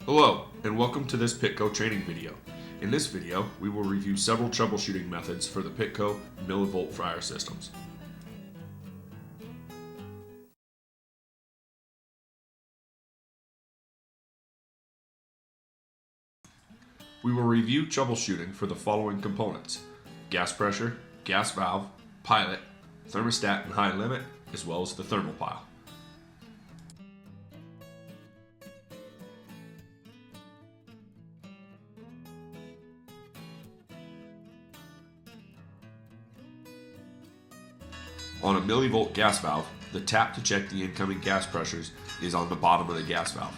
Hello, and welcome to this Pitco training video. In this video, we will review several troubleshooting methods for the Pitco Millivolt fryer systems. We will review troubleshooting for the following components: gas pressure, gas valve, pilot, thermostat and high limit, as well as the thermal pile. On a millivolt gas valve, the tap to check the incoming gas pressures is on the bottom of the gas valve.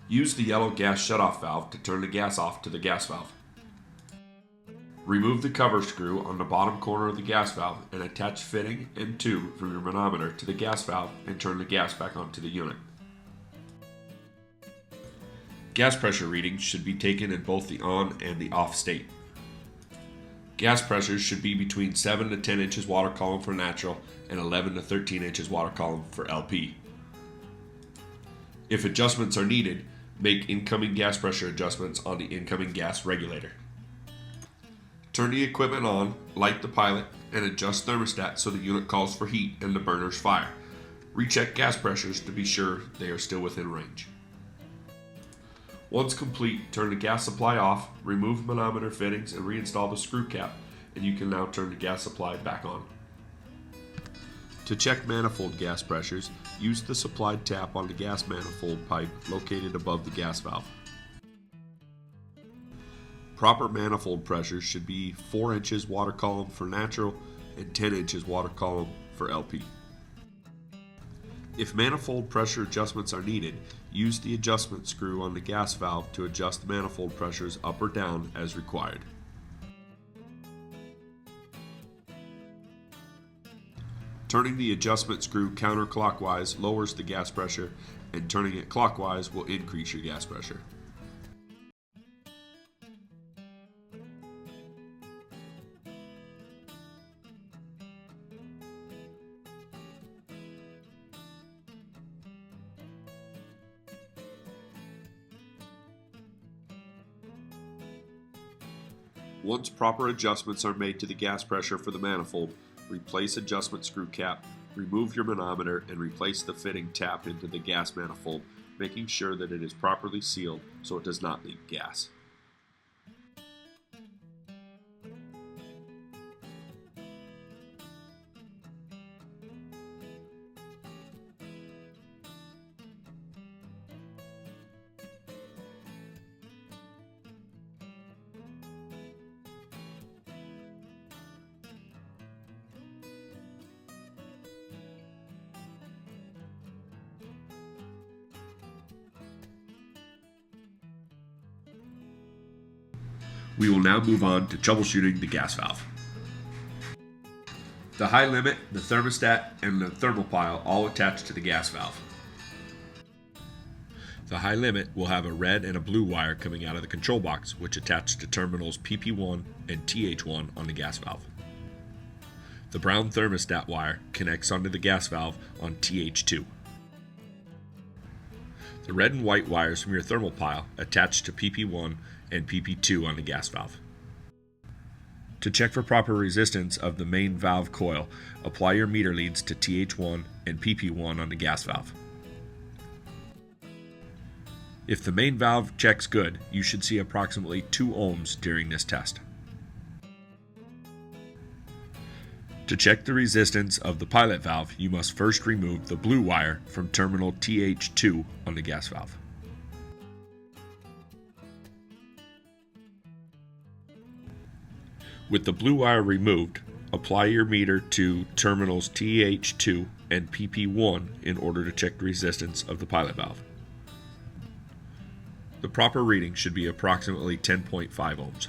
Use the yellow gas shutoff valve to turn the gas off to the gas valve. Remove the cover screw on the bottom corner of the gas valve and attach fitting and tube from your manometer to the gas valve and turn the gas back onto the unit. Gas pressure readings should be taken in both the on and the off state. Gas pressures should be between 7 to 10 inches water column for natural and 11 to 13 inches water column for LP. If adjustments are needed, make incoming gas pressure adjustments on the incoming gas regulator. Turn the equipment on, light the pilot, and adjust thermostat so the unit calls for heat and the burners fire. Recheck gas pressures to be sure they are still within range. Once complete, turn the gas supply off, remove manometer fittings, and reinstall the screw cap, and you can now turn the gas supply back on. To check manifold gas pressures, use the supplied tap on the gas manifold pipe located above the gas valve. Proper manifold pressures should be 4 inches water column for natural and 10 inches water column for LP. If manifold pressure adjustments are needed, use the adjustment screw on the gas valve to adjust the manifold pressures up or down as required. Turning the adjustment screw counterclockwise lowers the gas pressure, and turning it clockwise will increase your gas pressure. Once proper adjustments are made to the gas pressure for the manifold, replace adjustment screw cap, remove your manometer, and replace the fitting tap into the gas manifold, making sure that it is properly sealed so it does not leak gas. We will now move on to troubleshooting the gas valve. The high limit, the thermostat, and the thermal pile all attach to the gas valve. The high limit will have a red and a blue wire coming out of the control box, which attach to terminals PP1 and TH1 on the gas valve. The brown thermostat wire connects onto the gas valve on TH2. The red and white wires from your thermal pile attach to PP1 and PP2 on the gas valve. To check for proper resistance of the main valve coil, apply your meter leads to TH1 and PP1 on the gas valve. If the main valve checks good, you should see approximately 2 ohms during this test. To check the resistance of the pilot valve, you must first remove the blue wire from terminal TH2 on the gas valve. With the blue wire removed, apply your meter to terminals TH2 and PP1 in order to check the resistance of the pilot valve. The proper reading should be approximately 10.5 ohms.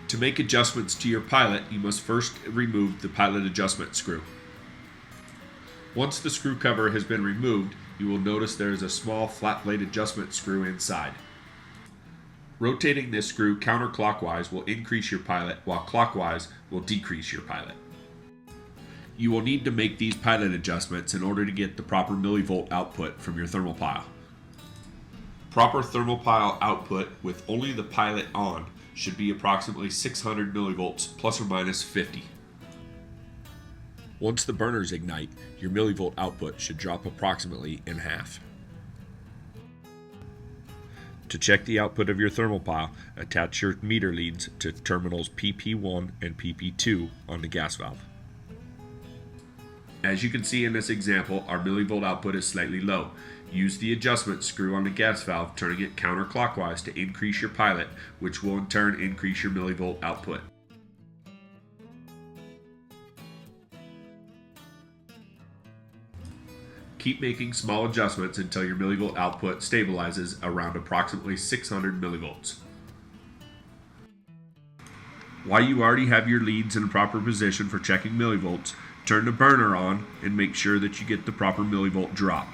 To make adjustments to your pilot, you must first remove the pilot adjustment screw. Once the screw cover has been removed, you will notice there is a small flat blade adjustment screw inside. Rotating this screw counterclockwise will increase your pilot, while clockwise will decrease your pilot. You will need to make these pilot adjustments in order to get the proper millivolt output from your thermal pile. Proper thermopile output with only the pilot on should be approximately 600 millivolts plus or minus 50. Once the burners ignite, your millivolt output should drop approximately in half. To check the output of your thermopile, attach your meter leads to terminals PP1 and PP2 on the gas valve. As you can see in this example, our millivolt output is slightly low. Use the adjustment screw on the gas valve, turning it counterclockwise to increase your pilot, which will in turn increase your millivolt output. Keep making small adjustments until your millivolt output stabilizes around approximately 600 millivolts. While you already have your leads in a proper position for checking millivolts, turn the burner on and make sure that you get the proper millivolt drop.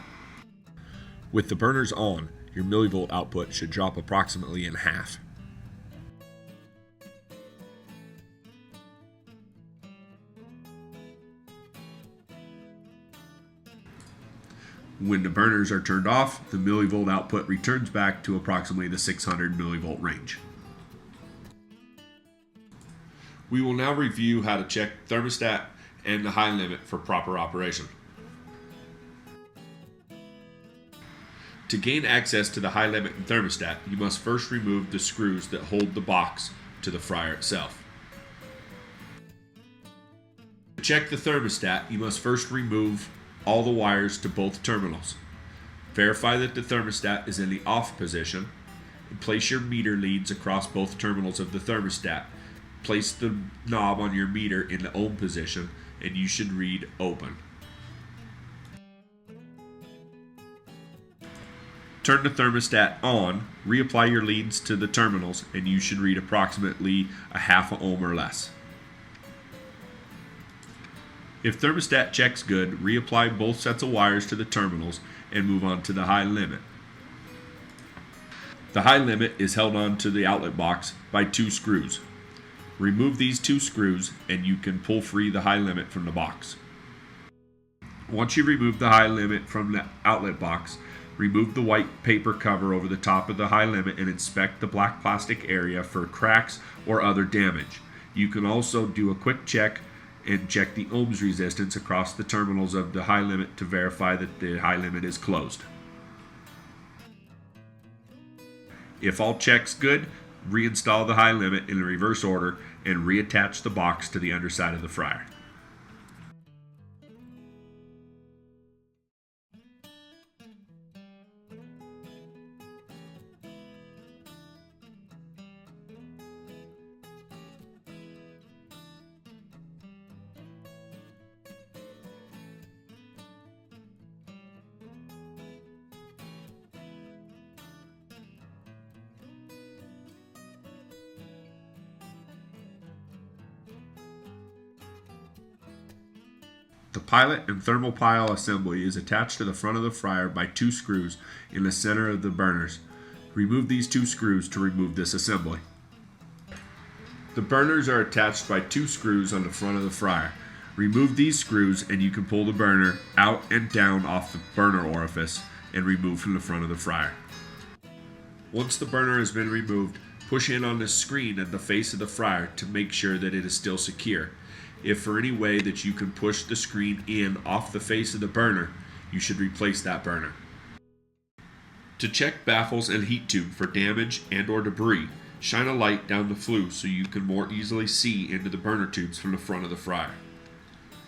With the burners on, your millivolt output should drop approximately in half. When the burners are turned off, the millivolt output returns back to approximately the 600 millivolt range. We will now review how to check thermostat and the high limit for proper operation. To gain access to the high limit and thermostat, you must first remove the screws that hold the box to the fryer itself. To check the thermostat, you must first remove all the wires to both terminals. Verify that the thermostat is in the off position, and place your meter leads across both terminals of the thermostat. Place the knob on your meter in the ohm position, and you should read open. Turn the thermostat on, reapply your leads to the terminals, and you should read approximately a half a ohm or less. If thermostat checks good, reapply both sets of wires to the terminals and move on to the high limit. The high limit is held on to the outlet box by 2 screws. Remove these 2 screws and you can pull free the high limit from the box. Once you remove the high limit from the outlet box, remove the white paper cover over the top of the high limit and inspect the black plastic area for cracks or other damage. You can also do a quick check and check the ohms resistance across the terminals of the high limit to verify that the high limit is closed. If all checks good, reinstall the high limit in the reverse order and reattach the box to the underside of the fryer. The pilot and thermopile assembly is attached to the front of the fryer by 2 screws in the center of the burners. Remove these 2 screws to remove this assembly. The burners are attached by 2 screws on the front of the fryer. Remove these screws and you can pull the burner out and down off the burner orifice and remove from the front of the fryer. Once the burner has been removed, push in on the screen at the face of the fryer to make sure that it is still secure. If for any way that you can push the screen in off the face of the burner, you should replace that burner. To check baffles and heat tube for damage and or debris, shine a light down the flue so you can more easily see into the burner tubes from the front of the fryer.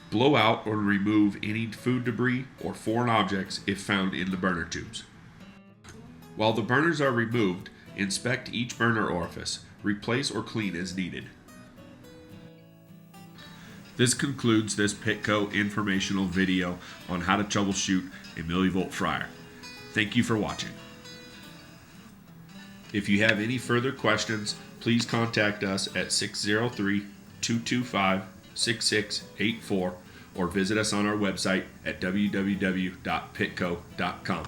Blow out or remove any food debris or foreign objects if found in the burner tubes. While the burners are removed, inspect each burner orifice. Replace or clean as needed. This concludes this Pitco informational video on how to troubleshoot a millivolt fryer. Thank you for watching. If you have any further questions, please contact us at 603-225-6684 or visit us on our website at www.pitco.com.